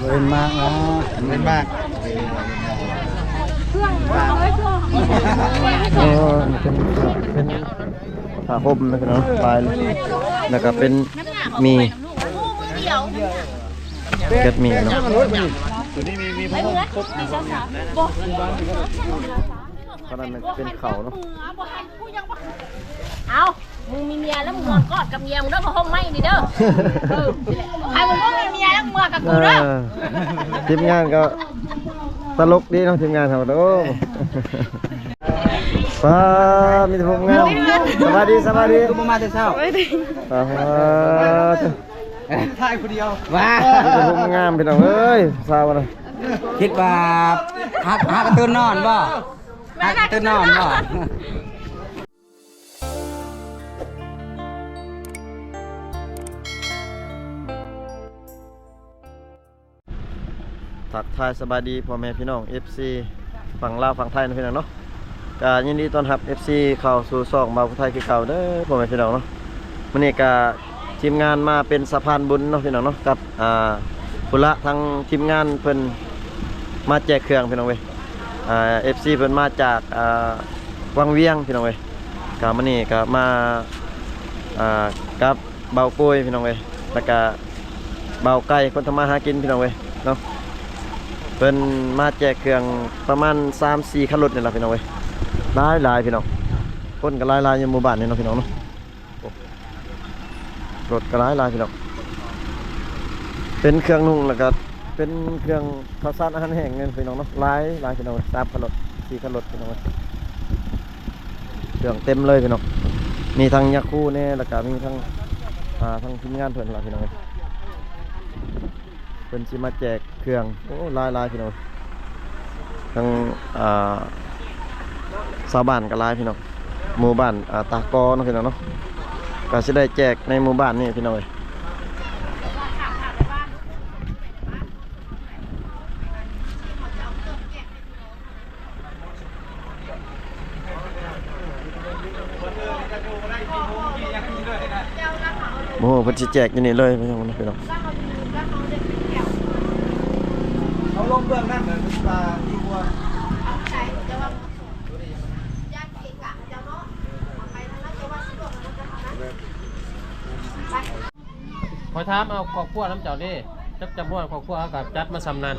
เป็นมากนะเป็นมากเป็นผ้าห่มนะครับเนาะลายแล้วก็เป็นมีเก็ดมีเนาะตัวนี้มีผ้าห่มครบขนาดมันเป็นเข่าเนาะเอามึงมีเมียแล้วมึงนอนกอดกับเมียมึงเด้อมาห้องไม่นี่เด้อใครมึงก็มีเมียแล้วมึงมากับกูเด้อทีมงานก็ตลกดีเนาะทีมงานเราโอ้ป้ามีแต่ผมงามสวัสดีกูมาแต่เช้าถ่ายคนเดียวว้ามีแต่ผมงามพี่น้องเอ้ยสาวนะคิดว่าฮักตื่นนอนบ่ฮักตื่นนอนบ่ทักทายสบายดีพ่อแม่พี่น้อง FC ฝั่งลาวฝั่งไทยนะพี่น้องเนาะก็ยินดีต้อนรับ FC เข้าสู่ช่องบ่าวผู้ไทยคือเก่าเด้อพ่อแม่พี่น้องเนาะมื้อนี้ก็ทีมงานมาเป็นสะพานบุญเนาะพี่น้องเนาะกับผู้ละทางทีมงานเพิ่นมาแจกเครื่องพี่น้องเว้ยFC เพิ่นมาจากวังเวียงพี่น้องเว้ยก็มื้อนี้ก็มากับเบาโกยพี่น้องเว้ยแล้วก็เบาไก่คนทำมาหากินพี่น้องเว้ยเนาะเพิ่นมาแจกเครื่องประมาณ 3-4 คันรถนี่ล่ะพี่น้องเว้ยหลายพี่น้องคนก็หลายอยู่หมู่บ้านนี่เนาะพี่น้องเนาะรถก็หลายพี่น้องเป็นเครื่องนุ่งแล้วก็เป็นเครื่องข้าวสารอาหารแห้งนี่พี่น้องเนาะหลายพี่น้อง3คันรถ4คันรถพี่น้องเครื่องเต็มเลยพี่น้องมีทั้งยาคูแน่แล้วก็มีทั้งทีมงานเพิ่นล่ะพี่น้องเป็นสิมาแจกเครื่องโอ้หลายพี่น้องทั้งชาวบ้านก็หลายพี่น้องหมู่บ้านตากอเนาะพี่น้องเนาะก็สิได้แจกในหมู่บ้านนี่พี่น้องโอ้โหเพิ่นสิแจกอยู่นี่เลยพี่น้องพี่น้องเอาลงเบื้องนั่นเหมือนปลาอีกัวพอถามเอาครอบครัวน้ำเจ้าดิจับบ้วนครอบครัวเอากับจัดมาสำนัน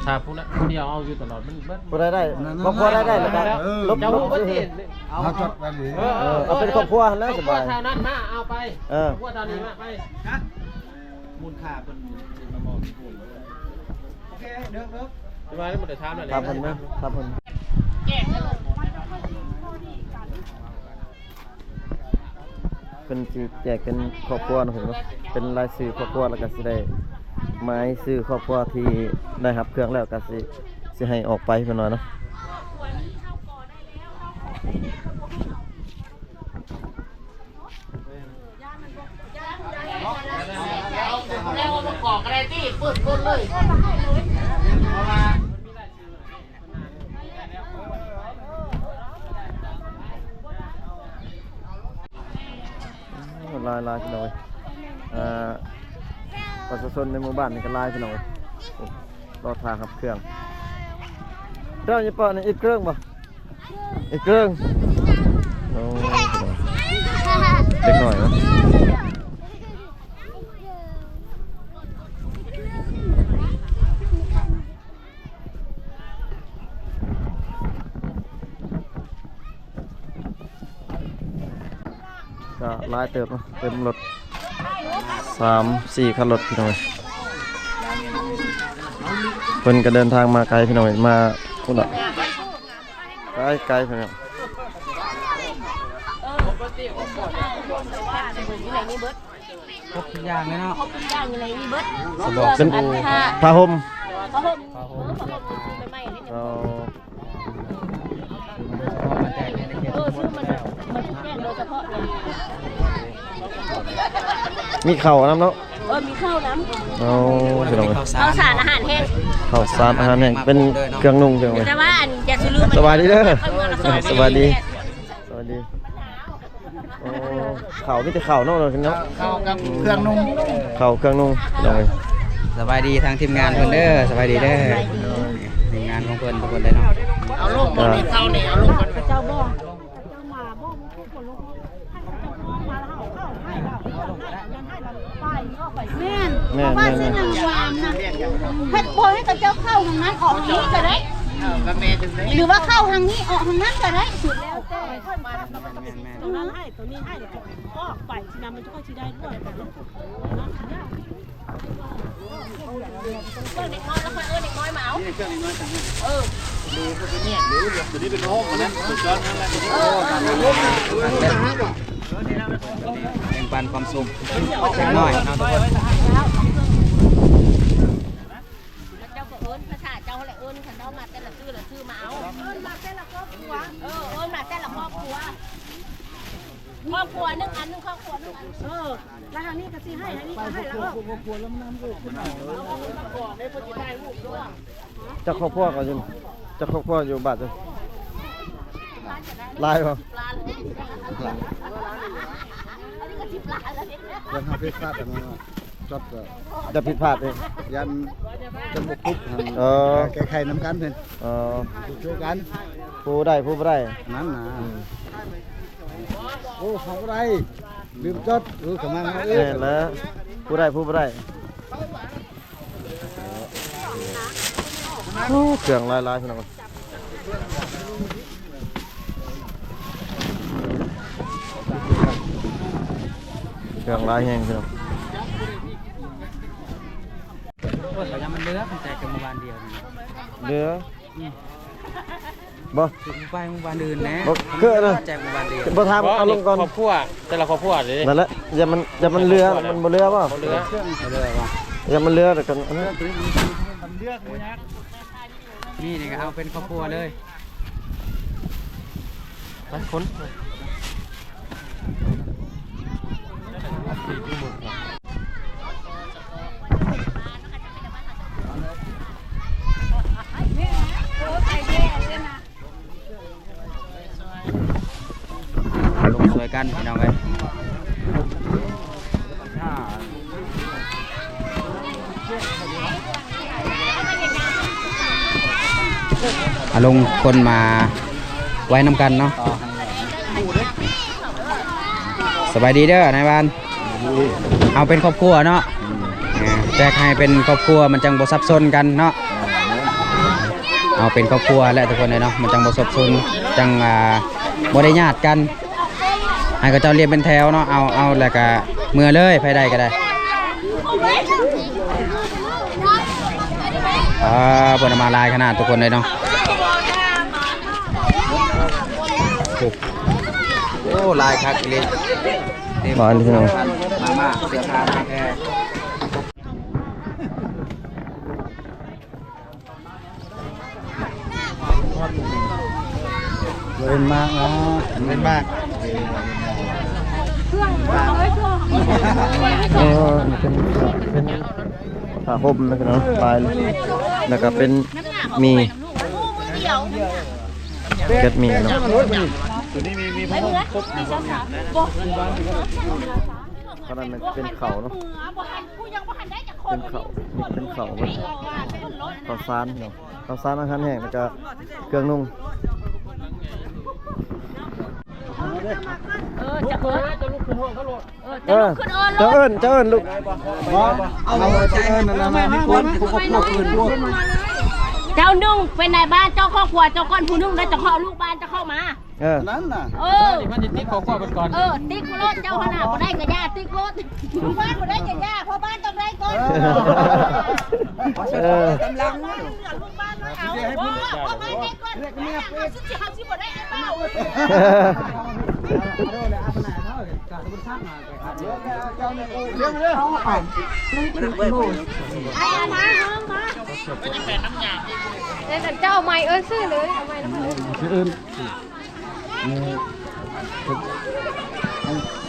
ชาผู้นั้นผู้เดียวเอาอยู่ตลอดมันผู้ได้ครอบครัวได้แล้วกันลบเจ้าผู้ที่เอาจดไปดิเอาเป็นครอบครัวแล้วสบายครอบครัวเท่านั้นมาเอาไปครอบครัวเท่านี้มาไปมูลค่าเป็นระบบโอเคเด้อสบายแล้วหมดแต่ถามอะไรครับผมนะครับผมเป็นสิแจกเป็นครอบครัวนะผมเป็นรายชื่อครอบครัวแล้วก็สิได้ไม้ซื้อครอบครัวที่ได้รับเครื่องแล้วก็สิให้ออกไปเพิ่นว่าเนาะแล้วมากอกอะไรที่เปิดคนเลยลายพี่น้องประชาชนในหมู่บ้านนี่ก็ลายพี่น้องรอทางครับเครื่องเจ้าอย่าเปิดอีกเครื่องป่ะอีกเครื่องโอ้เด็กหน่อยนะก็ลายเติมนะเต็มรถ3-4 คันรถพี่น้องเพิ่นก็เดินทางมาไกลพี่น้องมาพุ่นละไกลพี่น้องครบทุกอย่างเลยเนาะครบทุกอย่างอยู่ในนี้เบิดเป็นผ้าห่มซื้อมันแจ้งโดยเฉพาะเลยมีเข่าน้ำเนาะมีข้าวน้ำเอาพี่น้องข้าวสารอาหารแห้งข้าวสารอาหารแห้งเป็นเครื่องนุ่งเครื่องอะไรแต่ว่าอย่าซื้อลืมสวัสดีเด้อสวัสดีโอ้ ข้าวมีแต่ข้าวเนาะเนาะ ข้าวกับเครื่องนุ่ง ข้าวเครื่องนุ่งพี่น้องเอ้ย สบายดีทางทีมงานเพิ่นเด้อสบายดีเด้อทีมงานของเพิ่นทุกคนเลยเนาะ เอาลูกบนนี้เข้านี่เอาลูกบน เจ้าบ่เจ้ามาบ่คนลูกให้เจ้าพ่อมาแล้วเข้าให้เรายังให้เราไปก็ไปแม่นเพราะว่าสินางวามนะเฮ็ดบ่ให้กับเจ้าเข้าทางนั้นออกนี้ก็ได้ กับแม่ถึงได้ หรือว่าเข้าทางนี้ออกทางนั้นก็ได้สุดแล้วแต่ ตรงนั้นให้ตัวนี้ให้เดี๋ยวก็ไปทีนั้นมันจะค่อยชีได้ด้วยแต่ลูก เด็กน้อยแล้วค่อยเด็กน้อยมาเอา นี่เครื่องนี้น้อยจังดูพวกนี้หรือตัวนี้เป็นโฮมนั้นสุดยอดนั่นแหละ แบ่งปันความสุขเล็กน้อยเนาะทุกคน เจ้าก็เอิ้นภาษาเจ้าแหละเอิ้นคันเจ้ามาแต่ละชื่อมาเอาเอิ้นมาแต่ละครอบครัวเอิ้นมาแต่ละครอบครัวครอบครัวนึงอันนึงครอบครัวนึงอัน แล้วทางนี้ก็ซีให้ทางนี้ก็ให้แล้ว เจ้าครอบครัวก็อยู่เจ้าครอบครัวอยู่บ้านจ้ะลายบ่ ล้านเลยอันนี้ก็10 ล้านแล้วเนี่ย ยังหาพิษพลาดแต่มาจด จะผิดพลาดเอง ยันจนบุกคุก แก้ไขน้ำกันเพิ่น เออ ช่วยกัน ผู้ได้ผู้บ่ได้ นั้นนะโอ้เขาไรลืมจดรู้สมัง แม่นแล้วผู้ได้ผู้บ่ได้โอ้เครื่องลายๆพี่น้องเครื่องลายแห้งพี่น้อง โอ้ยยังมันเหลือมันแจกกันเมื่อวานเดียวนี่ เดือบ่ ถึงไปเมื่อวานอื่นนะ บ่เกิดเลย แจกเมื่อวานเดียว บ่ทามเอาลงก่อน ครอบครัวแต่ละครอบครัวเลย นั่นแหละอย่ามันเรือมันบ่เรือบ่ เหลือ อย่ามันเรือแต่กันอันนี้ นี่นี่ก็เอาเป็นครอบครัวเลย ไปคน ลงสวยกันพี่น้องเอ้ยลงคนมาไว้น้ำกันเนาะสบายดีเด้อนายบ้านเอาเป็นครอบครัวเนาะแจกให้เป็นครอบครัวมันจังบ่ซับซ้อนกันเนาะเอาเป็นครอบครัวและทุกคนเลยเนาะมันจังบ่ซับซ้อนจังบ่ได้ญาติกันให้กับเจ้าเรียนเป็นแถวเนาะเอาแล้วก็เมื่อเลยไปได้ก็ได้เพิ่นมาลายขนาดทุกคนเลยเนาะโอ้ลายคักเลย บ่อันนี้พี่น้อง มาเสื้อผ้ามาแค่ เล่นมากนะเล่นมาก เป็นผ้าห่มนะพี่น้องลายแล้วก็เป็นมีเก็ดมีเนาะ ไม่เหมือนมีเจ้าสาวบ่ เพราะนั้นมันเป็นเขาเนาะ บ่หันผู้ยังบ่หันได้จากค เป็น นเขาเป็นเขาเว้ยข้าวสารเนาะข้าวสารอาหารแห้งแล้วก็เครื่องนุ่ง จะเอิ้น เจ้าเอิ้นลูก เอาใจนั่นละมาคนผู้ครอบครัวอื่นพวก เจ้านุ่งเป็นนายบ้านเจ้าครอบครัวเจ้าก้อนผู้นุ่งแล้วเจ้าข้อลูกบ้านจะเข้ามา นั้นน่ะ มันจะติ๊กครอบครัวเป็นก่อน ติ๊กรถเจ้าขนาดบ่ได้กับย่าติ๊กรถบ้านบ่ได้กับย่าเพราะบ้านต้องได้ก่อนกำลังลูกบ้านมาเอาเพราะบ้านได้ก่อนเอาสิบ่ได้ไอ้เป้าไอ้อามาห้องมาแต่เจ้าใหม่ซื้อเลยเอาใหม่แล้ว ชื่ออื่น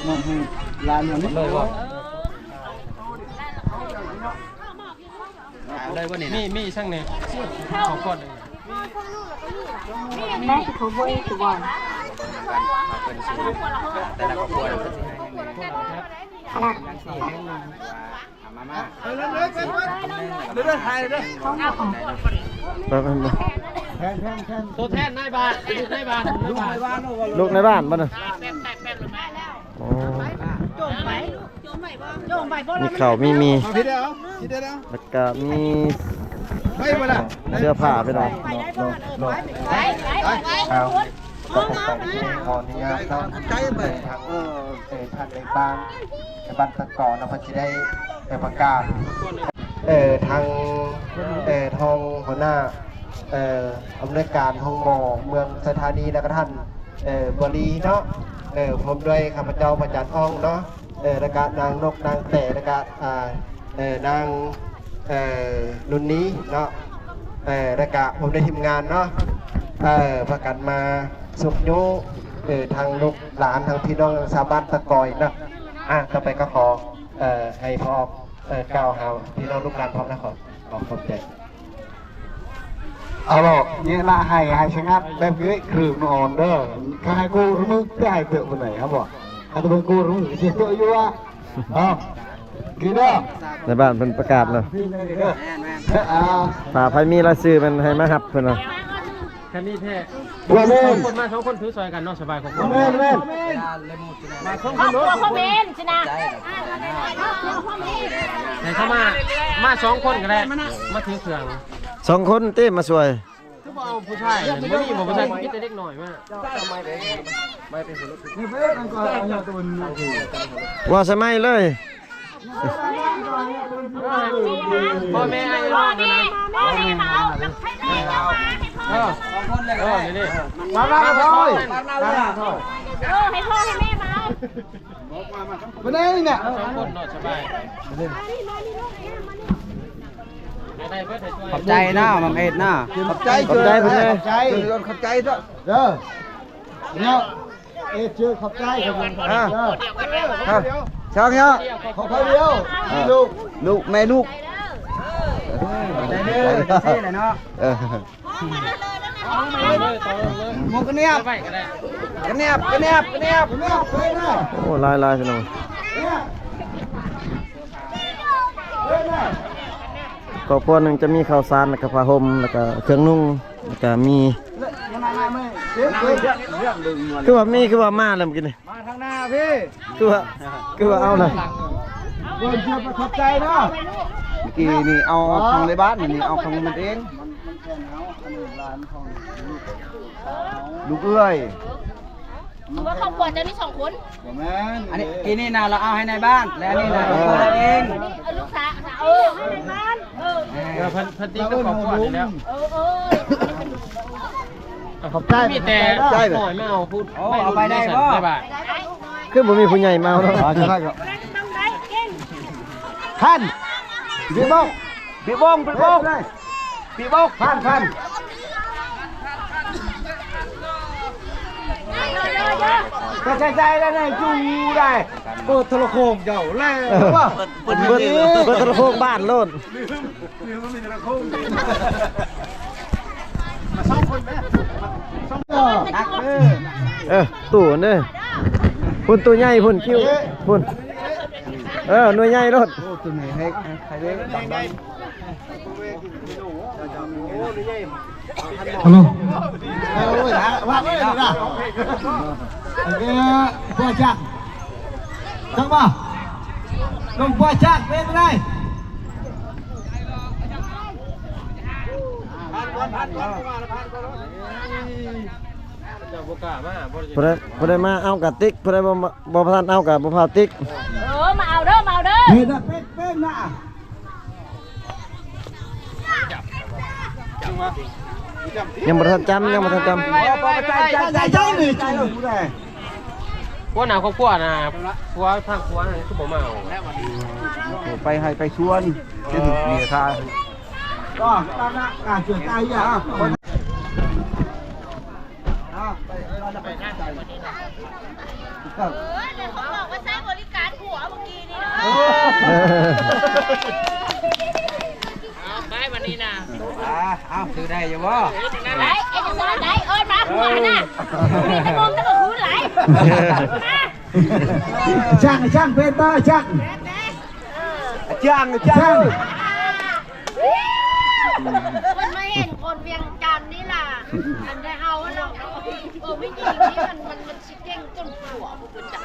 มองให้ลานอย่างนี้เลยว่า เลยว่านี่ มีช่างเนี่ยขอก่อน แต่ละครอบครัวเราก็สิให้ยังไง เรื่องไทยเด้อ ตัวแทนนายบ้านนายบ้านนายบ้าน ลูกในบ้านบ่น่ะอ๋อ โจมไปโจมไปบ่โจมไปบ่ มีข้าวมี พี่เด้อพี่เด้อ แล้วก็มี ไม่มาละ เสื้อผ้าพี่น้อง ไปได้บ่ไป ครับ ห้องน้ำ ขออนุญาตต้อง ใจไป ทางท่านในบ้านตะกอนนะเพิ่นสิได้ประกาศทางทองหัวหน้าอำนวยการห้องหมอเมืองสถานีแล้วก็ท่านบรีเนาะผมด้วยข้าพเจ้าประจันอ้องเนาะแล้วก็นางนกนางแต่แล้วก็นางรุ่นนี้เนาะแล้วก็ผมได้ทีมงานเนาะประกันมาสุขยุทางลูกหลานทางพี่น้องชาวบ้านตะกอยเนาะต่อไปก็ขอให้พ่อกล่าวหาพี่น้องลูกหลานพร้อมนะขอบใจเอาบอกนี่ละให้ชะงัดแบบนี้คือนอนเด้อข้าให้กูรู้มึงได้เตือนคนไหนครับบอกถ้าตัวกูรู้มึงเสียตัวอยู่อ่ะกินเด้อ ในบ้านเพิ่นประกาศแล้วถ้าใครมีรายชื่อมันให้มารับเพิ่นน่ะ แค่นี้แท้ ว่าแม่ คนมา2คนถือซอยกันเนาะสบายของ แม่แม่ มา2 ค ค รอน บครัว เนาะ พ่อเบนสินะ ให้เขามา2คนก็ได้มาถือเครื่อง 2 คนเต้มาช่วย คือบ่เอาผู้ชายบ่มีบ่ผู้ชายคิดแต่เด็กน้อยมา ว่าใช่ไหมเลย พ่อแม่ไอ้ พ่อ น้อง แม่ นะ แม่ให้มาเอาให้เจ้ามาให้พ่อ นี่ มาละครับพ่อย ให้พ่อให้แม่มาเอา มาได้เนี่ย 2คนเนาะสบายได้เพิ่นให้ช่วย ขอบใจเนาะมัมเอ็ดเนาะ ขอบใจ ขอบใจเพิ่นเลย ขอบใจขอบใจเด้อเด้อเนี่ยเชื่อขอบใจครับช่างเนาะขอบใจเดียวลูกแม่ลูก ใจเด้อจังซี่แหละเนาะ มองกันเนี่ย ไปก็ได้ กันเนี่ย โอ้ลายพี่น้องครอบครัวหนึงจะมีข้าวสารแล้วก็ผ้าห่มแล้วก็เครื่องนุ่งแล้วก็มีคือว่ามาแล้วเมื่อกี้นี่ มาทางหน้าพี่ คือว่าเอาเลย คนเชื่อประทับใจเนาะเมื่อกี้นี่เอาของในบ้านนี่เอาของมันเองลูกเอ้ย คือว่าครอบครัวเจ้านี่2คน บ่แม่น อันนี้อีนี่น่ะเราเอาให้ในบ้านและอันนี่น่ะเราเอง ลูกสาวให้ในบ้านเพิ่นตีกับครอบครัวนี่แล้ว ขอบใจ มีแต่ ใจ หน่อยไม่เอาพูด เอาไปได้บ่ ได้บ่า คือบ่มีผู้ใหญ่มาเอาเนาะ ใช่ครับ ต้องได้เก่ง ท่านพี่บ้องพี่บ้องท่าน ก็ใจแล้วนะจูได้เปิดโทรโขงเจ้าแล้วว่า เปิดโทรโขงบ้านโลด นักเออ ตู้เด้อพุ่นตัวใหญ่พุ่นคิ้วพุ่นหน่วยใหญ่โลด ตัวไหนให้ใครได้ดังฮัลโหลโอ้ยว่าไม่ได้นะโอเคพ่อจักจังป่ะลงพ่อจักเป็นไร เจ้าบ่กล้ามาบ่ได้ ผู้ใดมาเอากับติ๊กผู้ใดบ่ทันเอากับบ่พาติ๊ก มาเอาเด้อมาเอาเด้อ เฮ้ยนะเป็นนะ ยังบ่ทันจำ ใจเลยใจเลยได้ พวกหน้าครอบครัวน่ะผัวทางผัวนั่นคือบ่มาเอา ไปให้ไปชวนจะถึงเมียค่ะก็ตามนะการเชื่อใจอย่าคนไปเราจะไปใจ เขาบอกว่าใช้บริการผัวเมื่อกี้นี่ ไปวันนี้นะ เอาถือได้อยู่บ่ ไหนเอ็งจะสอนไหนเอิ้นมาผัวน่ะมีแต่งงแต่ก็คืนไหลมา ช่างเป็นตาช่าง มันไม่เห็นคนเวียงจันทร์นี่ล่ะอันได้เฮาเนาะไม่จริงนี่มันชิเก้งจนหัวบ่เป็นจัง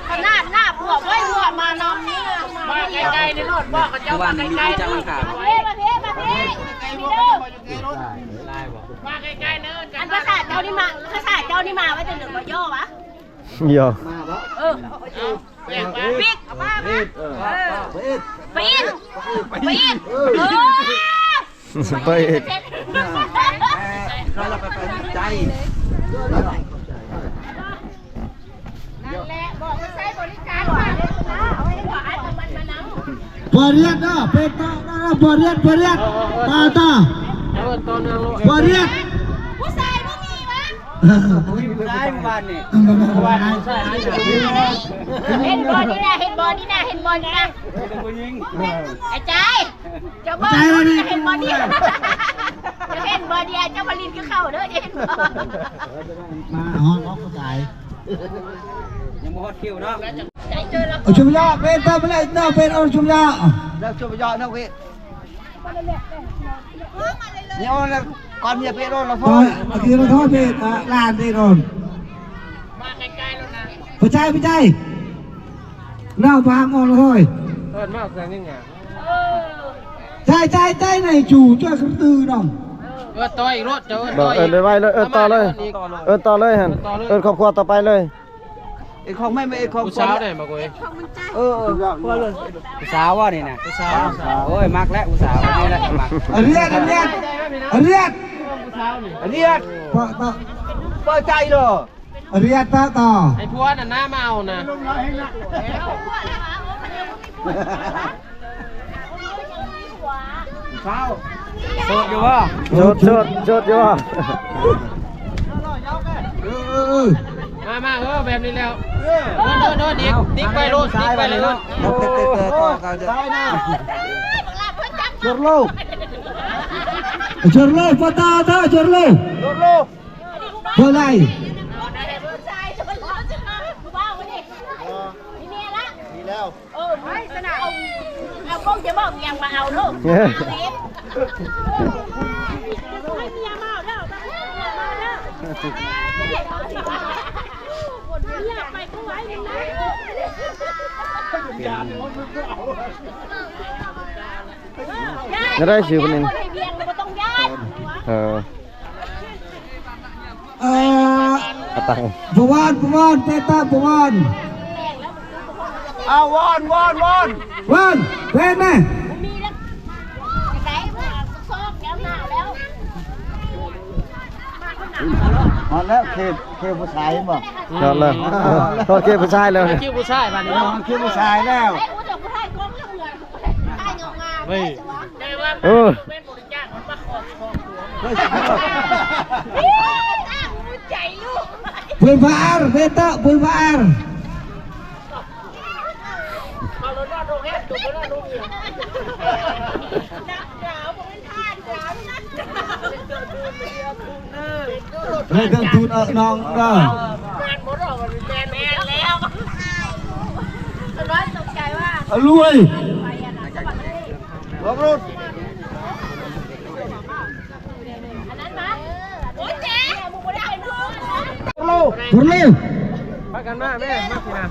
ขนาดหน้าผัวไว้หัวมาน้องนี่มาไกลๆในรถบอกกับเจ้ามาไกลๆเด้อมาเด้มาไกลๆเด้ออันภาษาเจ้านี่มาว่าจะเหลือบ่ย่อวะ เดี๋ยว ปิดมาปิดไปอีก เราไปใจ นั่นแหละบอกว่าใช้บริการก่อนนะเอาให้ก่อนให้มันมานั่ง บริเวณนะเป็นตาบริเวณตาตาบริเวณ ผู้ชายไม่มีวะ ได้บ้านนี่ เห็นบอลนี่นะไอ้ใจจะบอกเห็นบอลนี่จะเห็นบอลนี่เจ้าผลิตก็เข้าเด้อจะเห็นบอล มาห้องเข้าใจ ยังบ่ฮอดคิวเนาะ ใจเจอแล้ว ชุมยาเป็นตาเป็นตาเป็นเอาชุมยา แล้วชุบยอดนะเว้ยเนี่ยแล้วก่อนเมียเพโรนเรา ต พ่อ อนคือเราทอดเป็นลานเป็นนมาใกล้ๆแล้วนะพี่ใจเล่าบางออกเลย เอิ้นมาแซงนี่ไง ใจในจู่ช่วยคำตือน้อง ต่ออีกรถเจ้า บอกไว้เลยต่อเลยต่อเลยฮะครอบครัวต่อไปเลย ไอ้ของไม่ไอ้ของผู้สาวได้มากูพอเลย ผู้สาวว่านี่นะผู้สาวโอ้ยมักแล้วผู้สาวนี่แหละมัก เรียดเปิดใจเลย เรียดต่อ ไอ้พวกน่ะน้ามาเอานะ โสดอยู่บ่ ชดอยู่ว่ะ มาแบบนี้แล้วโดนอีกติ๊กไปรถติ๊กไปเลยรถ ซ้ายหน้าเชิญเลยปตาท่าเชิญเลยเพื่ออะไร ผู้ชายชนล้อจะมาบ้าวันนี้มีเมียละมีแล้วไม่สนามเอาพวกจะบอกยังมาเอาลูกให้เมียมาแล้วอยากไปก็ไว้เลยนะ จะได้ชื่อคนนึง เบียงเราต้องย้าย ตัง ปวานเตต้าปวาน เอาวอนเป็นไหม มีแล้วไหนว่าซอกแล้วหนาวแล้ว มาแล้วเคผู้ชายบ่ จอดเลยโอเคผู้ชายเลย คิวผู้ชายมาเนี่ย เคผู้ชายแล้ว ไอ้ผู้ชายกองเรื่องเงินได้เงางามเฮ้ย เป็นบริจาคมันมาขอใจลูก เพื่อนพาร์เตต้าเพื่อนพาร์ มาแล้วรอดโรงแรมจุดแล้วรอดโรงเรียนนักดาวผมเป็นท่านดาวนักดาว ให้กันทุนน้องก็ แมนหมดหรอกมันแมนแล้วตอนนั้นตกใจว่าร วย ไปอ่ะนะจังหวัดเลย รถ อันนั้นนะโอ้ยเจ๊มึงไม่ได้เนาะ ผลเลย มากันมาแม่มาสินะ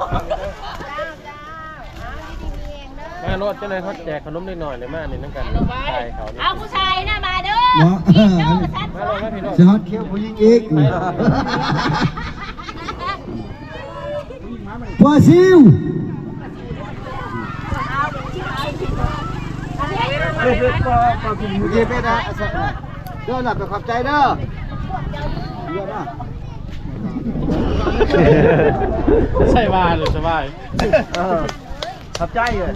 แม่รถเจ้าเลยเขาแจกขนมนิดหน่อยเลยแม่นี่นั่งกันชายเขานี่ เอาผู้ชายนะมาเด้อ เนาะ เด้อชัด มาลงแม่พี่น้อง จะฮอตเคี้ยวผู้หญิงอีกปอซิว ก็กินมือเย็นไปนะเด้อหลับไปขอบใจเด้อเยอะมากใช่บ้านหรือสบายขอบใจเลย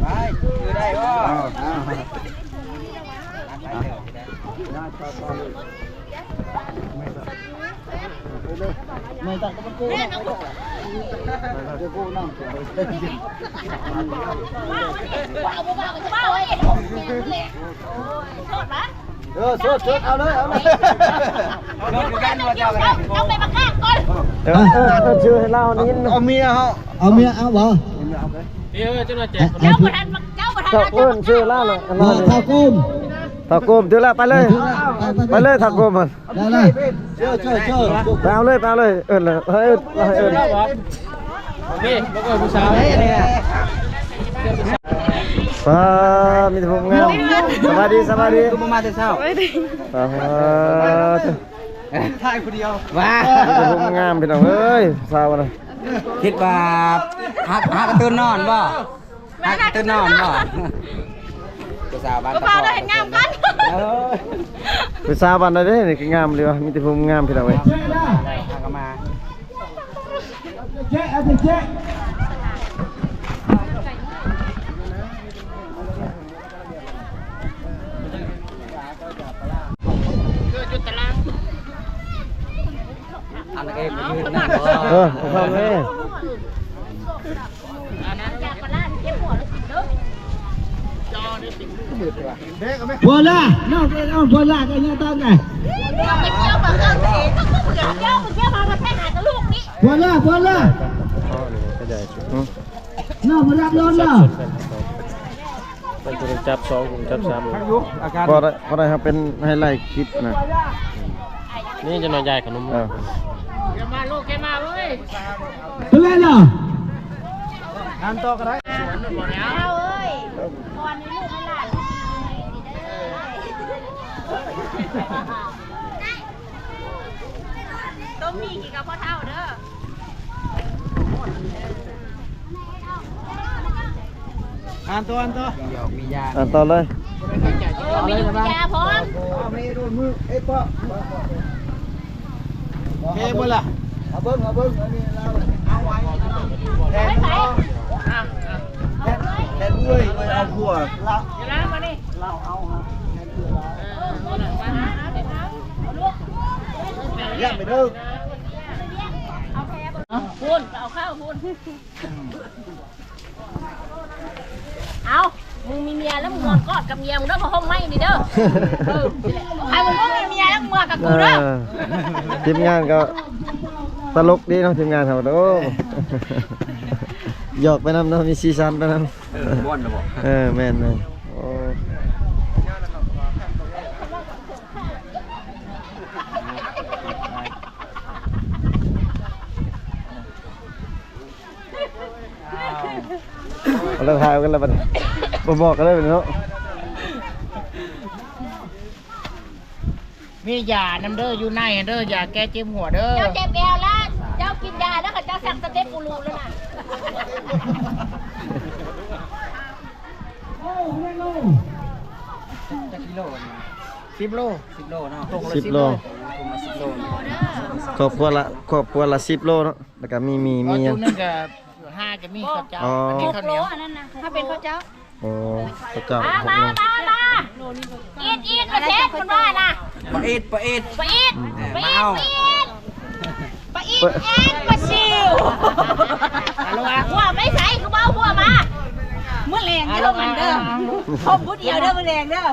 ไปคือได้ก็ ไม่ตักก็กูนั่งจะกูนั่ง โทษเอาเลยเอาเลย เอาไปมาฆ่าก่อน ชื่อให้เล่านี้ เอาเมียเขาเอาเมียเอาบ่ เจ้าหน้าที่ เจ้าประธานเจ้าประธาน เจ้าเอิ้นชื่อเล่าเลย ทากุ้ม ตะโกมเดี๋ยวละไปเลยไปเลยตะโกมมัน ได้เลยเจ้า ไปเอาเลยเอิ้นเลยเอิ้น นี่แล้วก็ผู้สาว ป้ามีแต่ผมงามสวัสดี กูมาแต่เช้า ถ่ายคนเดียว ว้า มีแต่ผมงามพี่น้องเอ้ยสาวนะ คิดว่าฮักกระตุ้นนอนบ่ฮักกระตุ้นนอนบ่กูสาวบ้านตะกอนเห็นงามกัน ไปสาวบ้านได้เด้นี่ก็งามเลยวะมีแต่ผมงามพี่น้องเอ้ย ฮักก็มา เจ๊เอาไปเจ๊ อันนั้นเองยืนนั่ง เข้าเลย บัวล่านอกจากเอาบัวล่ากันยังต้องไง เจ้ามาฆ่าเองเจ้ามาแค่หากับลูกนี่ บัวล่า อ๋อนี่ก็ใหญ่สุด นอกมารับรถเนาะ มันจะจับ2ผมจับ3 พอได้ครับเป็นไฮไลท์คลิปนะ นี่จะนอนใหญ่ขนม เป็นไรเนาะ เจ้าเอ้ยตอนนี้ลูกไม่หลานต้องมีกี่กับพ่อเท่าเด้อ เดี๋ยวมียา ต่อเลย มีอยู่ยาพร้อม เฮ้ยบัวล่าเอาเบิ้งอันนี้เราเอาไว้ ไม่ใส่ แทนด้วยเอาผัวเรา เดี๋ยวล้างมาดิ เราเอาฮะแยกไปเด้อ พูนเอาข้าวพูนเอามึงมีเมียแล้วมึงนอนกอดกับเมียมึงเด้อมาห้องไม่นี่เด้อใครมึงก็มีเมียแล้วมึงมากับกูเด้อ ทีมงานก็ตลกดีเนาะทีมงานเขาโอ้หยอกไปนำเนาะมีซีซันไปนำ บ้วนนะบ่ แม่นโอ้เอาเลิกถ่ายกันแล้วบัดนี้บ่บอกกันเลยบัดนี้เนาะ มียาน้ำเด้ออยู่ในเด้อยาแก้เจ็บหัวเด้อ เจ้าเจ็บแอวแล้วเจ้ากินยาแล้วก็เจ้าสั่งสเต็ปกูรูแล้วนะ จักกิโลนี่ 10 โล 10 โลเนาะ 10 โล ถุงละ10 โล ครอบครัวละ10 โลเนาะแล้วก็มี อ๋อ หยั ตั ง วนึงก็5ก็มีข้าวเจ้า อ๋ออั อันนี้ข้าวเหนียว อันนั้นนะถ้าเป็นข้าวเจ้า โอ้พระเจ้า มาอีดมาเทสคนว่านะ ปะเอ็ด ไปอีดไปอีดไปอีดเอ็นมาชิวหัวไม่ใส่กูเบ้าหัวมาเมื่อแรงเด้อมันเด้อพบผู้เดียวเด้อเมื่อแรงเด้อ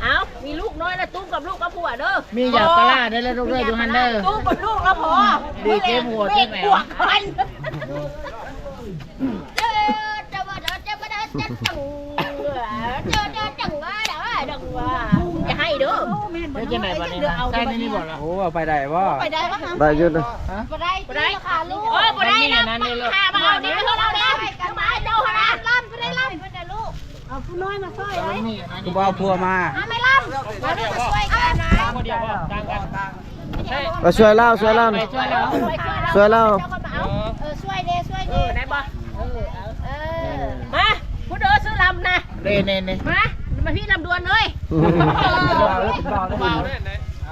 เอามีลูกน้อยแล้วตุ้มกับลูกกับผัวเด้อ มียาปลาร้าเด้อแล้วลูกเด้ออยู่หั่นเด้อ ตุ้มกับลูกแล้วพอ ดีเจ็บหัวเจ็บแหว หัวกันเจ้าจังว่าจังว่าดังว่าจะให้เด้อ เดี๋ยวจะไหนบัดนี้นะใส่ในนี่บ่ล่ะ โอ้เอาไปได้บ่ ไปได้ปะ ได้อยืดนะ บ่ได้ค่ะลูกบ่ได้นะพามาเอานี่มาเอาเนี่ยกันมาเจ้านะล่ำก็ได้ล่ำก็ได้ลูกเอาผู้น้อยมาช่วยเลย กูบ่เอาพัวมา ไม่ล่ำมาด้วยมาช่วยกันนะ เดียวบ่ต่างกันใช่ มาช่วยเล่าช่วยเล่าหน่อย ช่วยเรา ช่วยเล่า เจ้าก็มาเอาช่วยเด้ช่วยเด้ได้ปะมาผู้เด้อซื้อลำนะ เน่ มาพี่ลำดวนเลย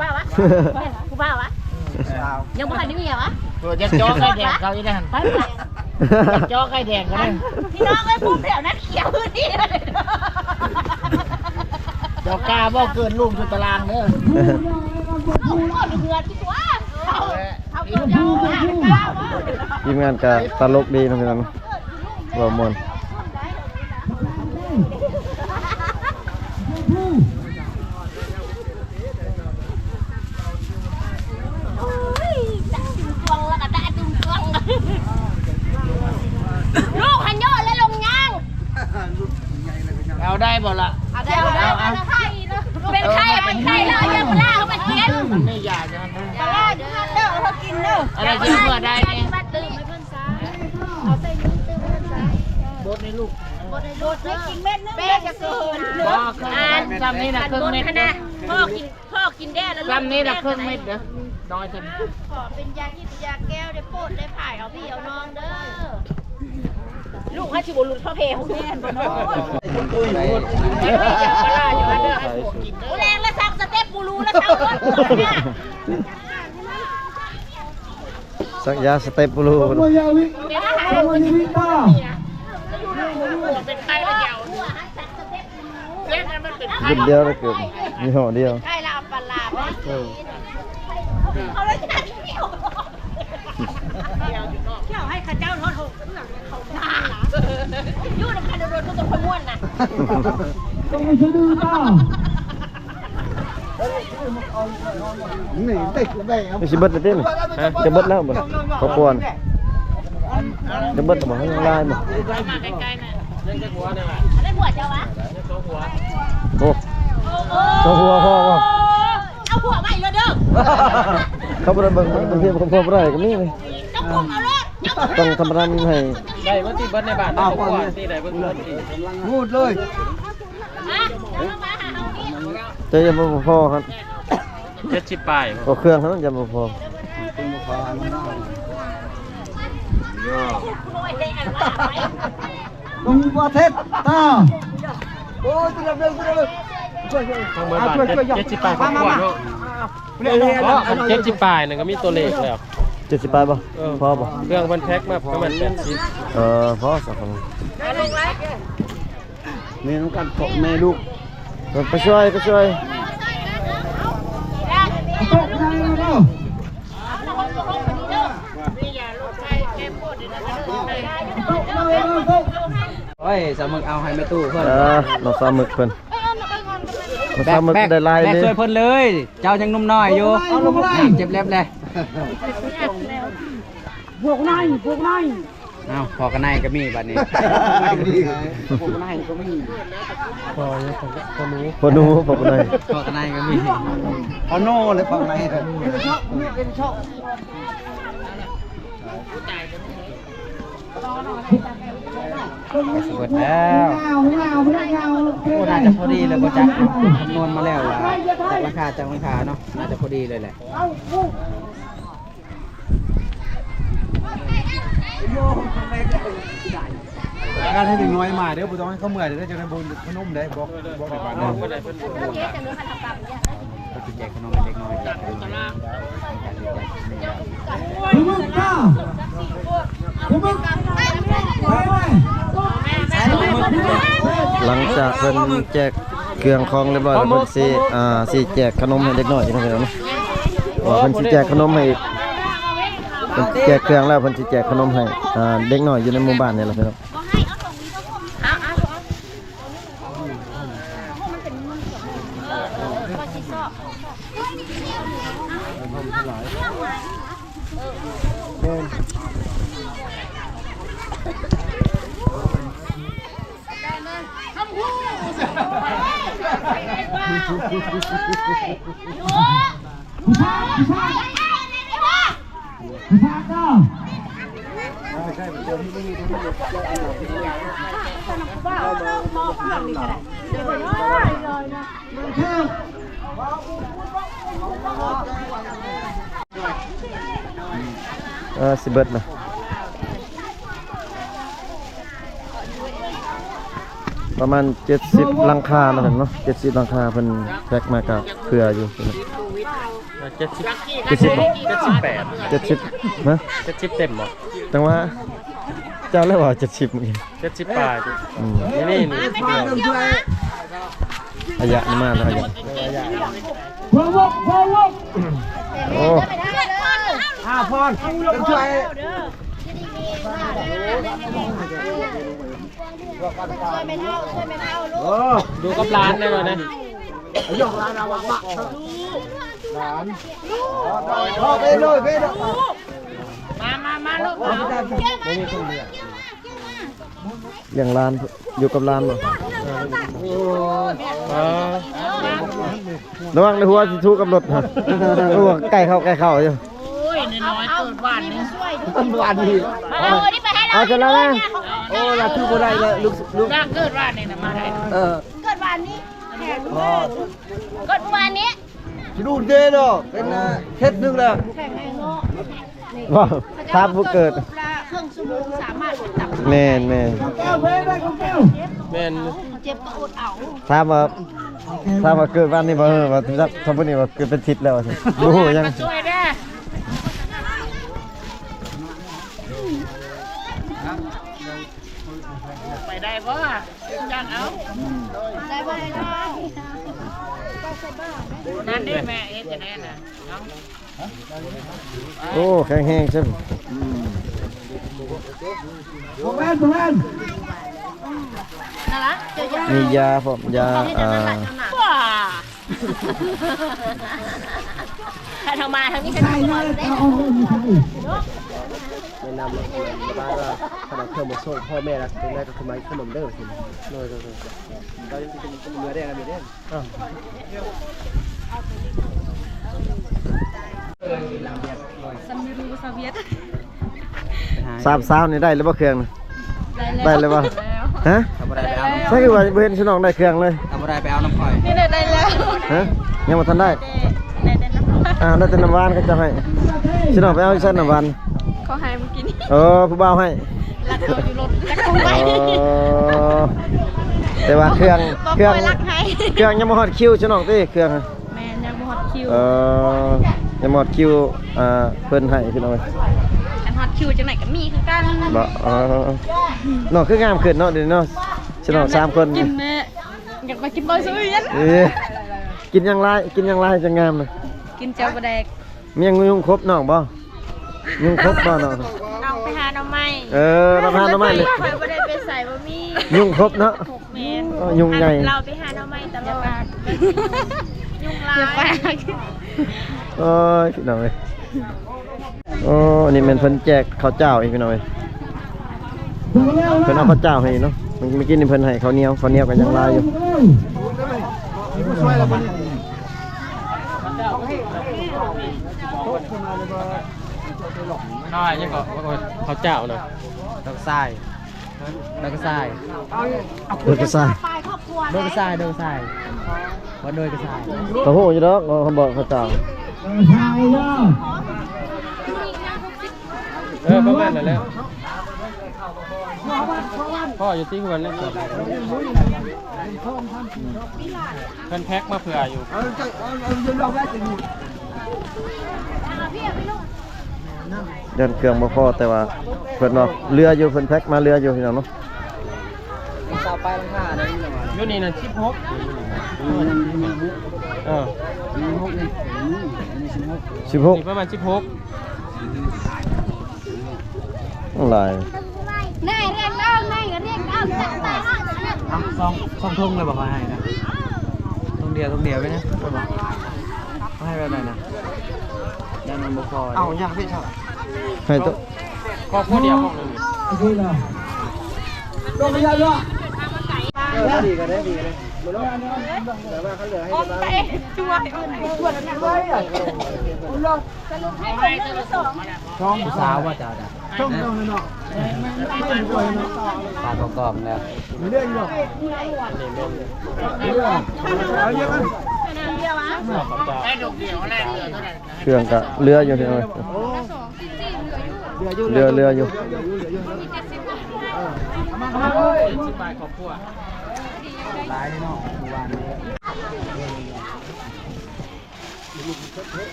บ้าวะกูบ้าวะยังบ่ทันได้มีวะ ตัวจะจ่อไข่แดงเขาอยู่ได้หั่น ไปไป จ่อไข่แดงก็ได้ พี่น้องไอ้ปุ๊บเดี๋ยวนั้นเขียวพื้นที่เลย เจ้ากาบ่เกินลูกอยู่ตารางเด้อ ลูกก็เดือดที่ตัว ทีมงานก็ตลกดีนะพี่น้องบ่ม่วน ลูกหันโยนแล้วลงย่าง เอาได้บ่ล่ะ เอาได้เป็นไข่แล้วเอาเยอะปลาเขาไปกิน มันไม่อยากจะ ปลาอยู่ข้างเด้อเขากินเด้อ อะไรที่เพื่อได้นี่ ตื่นไม่เพิ่นซ้ายเอาใส่ยืนตื่นเพิ่นซ้าย บดในลูก บดไม่กินเม็ดนึงเป๊กจะเกิน บ่ซ้ำนี่น่ะครึ่งเม็ดนะ พ่อกินแด้แล้ว ซ้ำนี่น่ะครึ่งเม็ดเด้อน้อยจัง ขอเป็นยาที่ยาแก้วได้โปรดได้ผ่ายเอาพี่เอาน้องเด้อลูกให้ชิบุรุษพระเพลแม่นบ่เนาะ ปลาอยู่อันเด้อให้พวกกิน กูแรงแล้วซักสเต็ปกูรู้แล้วซักรถเนี่ย สักยาสเต็ปบลู Semua yang wik. Semua yang wik dah. เป็นไข่แล้วยาวเล่นมันเป็นไข่ รุ่นเดียวเลยเกิดมีห่อเดียว ใช่ละปลาไปเอาเลยจ้าเที่ยวให้ข้าเจ้าทอดหกเขายุ่งในพันโดนต้องคนม้วนนะ Semua sedih dah. Ni tek baik. นี่สิเบิดเลยเด้นี่จะเบิดแล้วบ่เขาปวนจะเบิดบ่ให้ลายบ่ มาใกล้ๆน่ะเล่นกับหัวเนี่ยว่ะ อะไรหัวเจ้าวะ เล่นกับหัว โอ้ตัวหัวพ่อบ่ เอาหัวมาอีกแล้วเด้อ เขาบ่ได้เบิ่งบางทีผมพอบ่ได้ก็มีเลย เจ้าปุ่มเอารถเจ้า ต้องธรรมดามีให้ ได้มันที่เบิดในบ้านเอาก่อนที่ได้เบิดเลย Mood loi. ฮะเอามาหาเอาพี่ ใจยังบ่พอครับ 70ปลาย ก็เครื่องเท่านั้นยังบ่พอ โอ้ยได้อันว่าไป Tunggu Tet. Tah. Oh, tidak boleh, tidak boleh. ทั้งเบิดบ้าน70ปลายครอบครัวเนาะเพราะคัน70ปลายนั่นก็มีตัวเลขแล้ว 70ปลายบ่พอบ่ เครื่องเพิ่นแพ็คมาประมาณ80 พอสักคน Ni kan kok mai duk. ไปช่วย Kok saya dah. โอ้ยสามึกเอาให้แม่ตู้เพิ่น น้องสาวหมึกเพิ่นน้องสาวหมึก แบก ได้ลาย แบก เลย ช่วยเพิ่นเลย เจ้ายังหนุ่มน้อยอยู่เจ็บเล็บเลย พวกนาย เอ้าพอกันในก็มีบัดนี้ พอนูพอกันเลย พอกันในก็มี Oh no, lepas naik. สมบูรณ์แล้วโอ้น่าจะพอดีเลยก็จักคำนวณมาแล้วว่าจากราคาเนาะน่าจะพอดีเลยแหละ การให้ถึงน้อยมาเดี๋ยวบ่ต้องให้เขาเมื่อยเดี๋ยวจะได้บุญขนมได้บอกในบ้านนั้น ก็แจกขนมให้เด็กน้อย หลังจากเพิ่นแจกเครื่องของเรียบร้อยแล้วเพิ่นสิแจกขนมให้เด็กน้อยอีกเนาะเนาะว่าเพิ่นสิแจกขนมให้อีกเพิ่นแจกเครื่องแล้วเพิ่นสิแจกขนมให้เด็กน้อยอยู่ในหมู่บ้านนี่แหละพี่น้อง สิเบิดนะประมาณ70หลังคาเนาะเนาะ70หลังคาเพิ่นแพ็คมากับเครืออยู่70บ่70นะ 70เต็มบ่ จังว่าเจ้าแล้วว่า70เมื่อกี้ 70ปลายนี่ อายะนี่มาแล้วอายะ Bawak, bawak. โอ้ อ้าวพ พรช่วย ดูกับร้านได้เลยนะ ยกร้านเอาบะร้านไปเลยไปเลย มาลูก เลี้ยงร้านอยู่กับร้านบ่ระวังในหัวสิทุกกับรถฮะระวังใกล้เข้าอยู่ น้อยเกิดวันนี้ วันนี้ เอาจะแล้วนะ โอ้ยทุกคนได้เลยลูก น่าเกิดวันนี้นะมาได้ เกิดวันนี้แข่งเกิดวันนี้ ดูเจเนาะเป็นเคสนึงแล้ว แข่งไอ้เนาะ ว้าวถ้าผู้เกิด เครื่องสมุนสามารถตับ แม่น แก้วเพลได้ของแก้ว แม่น เจ็บก็อดเอา ถ้ามาเกิดวันนี้บ่ว่าทำพวกนี้ว่าเกิดเป็นทิศแล้วสิบ่ฮู้ยัง ช่วยได้ไปได้ป่ะจังเอา ได้บ่ได้ นั่นได้แม่เอ๊ะจะได้นะเอา โอ้แข็งแห้งใช่ไหม ผมแม่น นั่นละเจอยา มียาผมยาว้าถ้าทำมาทางนี้กัน ใช่เลยเอาใช่ แนะนำบ้านว่าขนาดเพิ่มมาโซ่พ่อแม่รักเป็นไรก็คือไม้ขนมเด้อสิน้อยก็คือเราจะเป็นเนื้อได้อะไรเนี่ย 3 นี่ได้หรือบ่เครื่องน่ะได้เลยบ่ฮะ ทำอะไรไปเอาน้ำ ใช่คือว่าบ่เห็นพี่น้องได้เครื่องเลย ทำอะไรไปเอาน้ำข่อย นี่ได้แล้ว ฮะยังบ่ทันได้ได้แต่น้ำหวานเขาจะให้พี่น้องไปเอาอีกสักน้ำหวาน เขาให้เมื่อกี้นี่ ผู้บ่าวให้ รักเราอยู่รถรักคงไป แต่ว่าเครื่อง รักให้ เครื่องยังบ่ฮอดคิวพี่น้องติเครื่อง แม่ยังบ่ฮอดคิว ยังบ่ฮอดคิวเพิ่นให้พี่น้อง อันฮอตคิวจังไหนก็มีคือกัน บ่น้องคืองามขึ้นเนาะเดี๋ยวนี้เนาะพี่น้อง3คน กินแม่อยากไปกินบอยซุยยัน กินยังไรจะงามน่ะ กินเจ้าบะแดก มียังยุงครบน้องบ่ยุงครบบ่น้อง น้องไปหาหน่อไม้ เราพาน้องใหม่เลย ข่อยบ่ได้ไปใส่บ่มี ยุงครบเนาะ แม่น ยุงใหญ่ เราไปหาหน่อไม้ตลอดยุงลาย โอ้ยพี่น้องเอ้ยโอ้อันนี้มันเพิ่นแจกข้าวเจ้าอีกพี่น้องเอ้ยเพิ่นเอาข้าวเจ้าให้เนาะเมื่อกี้นี่เพิ่นให้ข้าวเหนียวก็ยังลายอยู่ น้อยยังก็เขาเจ้าเลย ดอกทรายดอกทราย เพิ่นก็ซ่า ปลายครอบครัว ดอกทรายดอกทรายว่าโดยกระทราย เขาฮู้อยู่ดอกเขาบอกข้าวเจ้า ใช่เนาะ ประมาณนั้นแล้วพ่ออยู่ที่วันเล่นเพิ่นแพ็คมาเผื่ออยู่ เดินเครื่องบ่พอแต่ว่าเพิ่นบอกเรืออยู่เพิ่นแพ็คมาเรืออยู่พี่น้องเนาะ ต่อไปลังคาได้ยังไง อยู่นี่น่ะ1616 นี่ประมาณ16 หลาย นายเรียกเอานายก็เรียกเอาจังไป ซองทุ่งเลยบอกว่าให้นะทุ่งเดียวไว้นะเขาให้แบบไหนนะยันมันบุพอ เอาอย่างพี่ชอบ ให้ตัว ก็พวกเดียวพวกนึง โอเคเนาะลงไปยาวด้วยดีกันได้ดีเลยแต่ว่าเขาเหลือให้บ้าง ช่วยแล้วนะเฮ้ยสรุปให้คนเรื่องที่สอง ช่องสาวว่าจะได้ ช่องเนาะเนาะ ตาประกอบแล้ว เรื่องเนาะเอาเยอะมั้ย เครื่องก็เรืออยู่พี่น้องเรืออยู่ 10 บาทครอบครัว ร้ายเนาะวานนี้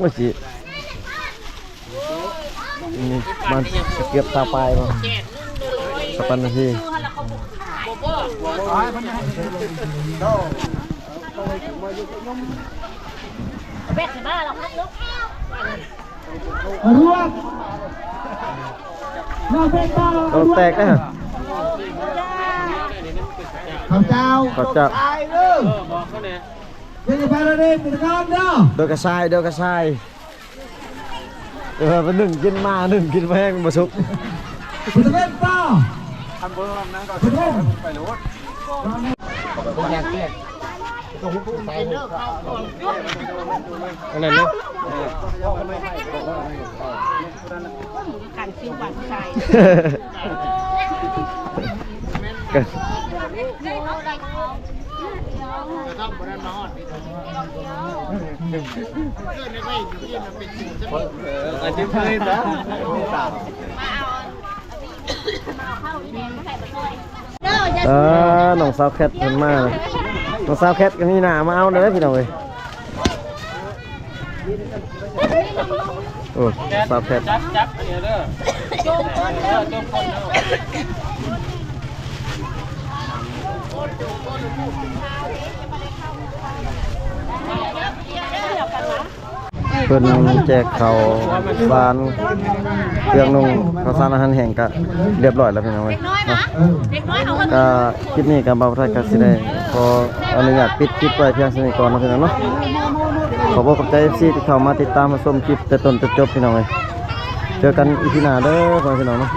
ว่าสินี่มันเกือบตาปลายมาสักปันนาที เบ็ดบ้าเราพักลุก รวมเราเป็นต่อ เราแตกนะฮะ ข้าวเจ้า ข้าวเจ้า ตายเด้อยังจะไปแล้วเด้เป็นก้อนเด้อ เดือกระชายเดือกระชายเป็นหนึ่งกินมาหนึ่งกินแพงมาสุก คุณจะเป็นต่อคุณเล่น อันนั้นเนาะ การคิวหวานใจ อันนี้เคยนะ น้องสาวแคทเพิ่นมาเลยน้องสาวแคทก็มีหน้ามาเอาเลยพี่น้องเอ้ยโอ้สาวแคท จับอันนี้เด้อจมคนเด้อจมคนเด้อ เพิ่นแจกข้าวสารเครื่องนุ่งข้าวสารอาหารแห้งก็เรียบร้อยแล้วพี่น้องเอ้ยเนาะก็คลิปนี้ก็บ่าวไทยก็สิได้ขออนุญาตปิดคลิปไว้เพียงเท่านี้ก่อนนะพี่น้องเนาะขอบคุณใจ FC ที่เข้ามาติดตามมาชมคลิปแต่ต้นจนจบพี่น้องเอ้ยเจอกันอีพีหน้าเด้อพี่น้องเนาะ